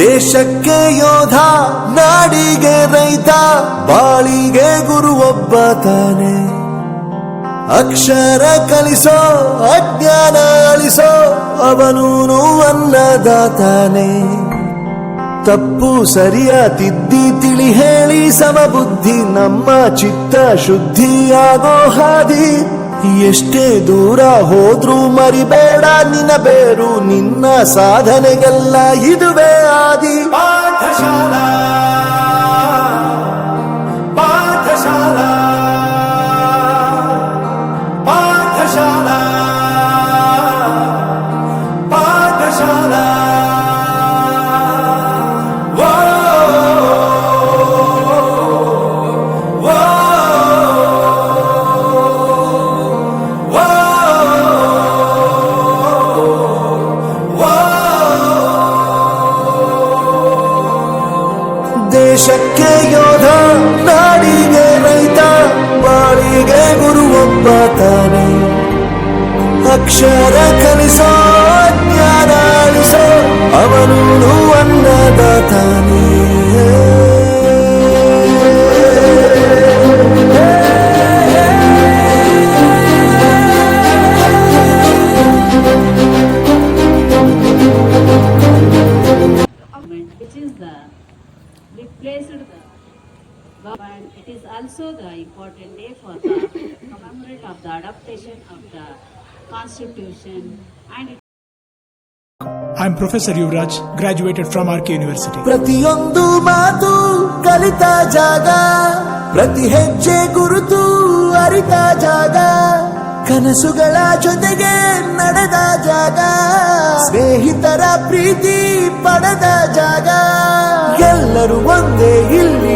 ದೇಶಕ್ಕೆ ಯೋಧ, ನಾಡಿಗೆ ರೈತ, ಬಾಳಿಗೆ ಗುರು ಒಬ್ಬ ತಾನೆ. ಅಕ್ಷರ ಕಲಿಸೋ, ಅಜ್ಞಾನ ಅಳಿಸೋ, ಅವನೂನು ಅನ್ನದಾತಾನೆ. ತಪ್ಪು ಸರಿಯ ತಿದ್ದಿ ತಿಳಿ ಹೇಳಿ ಸಮಬುದ್ಧಿ ನಮ್ಮ ಚಿತ್ತ ಶುದ್ಧಿಯಾಗೋ ಹಾದಿ. ಎಷ್ಟೇ ದೂರ ಹೋದ್ರೂ ಮರಿಬೇಡ ನಿನ್ನ ಬೇರು, ನಿನ್ನ ಸಾಧನೆಗೆಲ್ಲ ಇದುವೇ ಆದಿ. ಪಾಠಶಾಲಾ ಪಾಠಶಾಲಾ ಪಾಠಶಾಲಾ ಪಾಠಶಾಲಾ. ದೇಶಕ್ಕೆ ಯೋಧ, ನಾಡಿಗೆ ರೈತ, ಬಾಳಿಗೆ ಗುರು ಒಬ್ಬ ತಾನೆ. ಅಕ್ಷರ ಕಲಿಸೋ, ಜ್ಞಾನ ಅಳಿಸೋ, ಅವನೂನು ಅನ್ನದಾತಾನೆ. Replaced the government. It is also the important day for the commemorate of the adaptation of the Constitution and I am Professor Yuvraj, graduated from RK University. ಪ್ರತಿಯೊಂದು ಮಾತು ಕಲಿತ ಜಾಗ, ಪ್ರತಿ ಹೆಜ್ಜೆ ಗುರುತು ಅರಿತ ಜಾಗ, ಕನಸುಗಳ ಜೊತೆಗೆ ನಡೆದ ಜಾಗ, ಸ್ನೇಹಿತರ ಪ್ರೀತಿ ಪಡೆದ ಜಾಗ. ಎಲ್ಲರೂ ಒಂದೇ ಇಲ್ಲಿ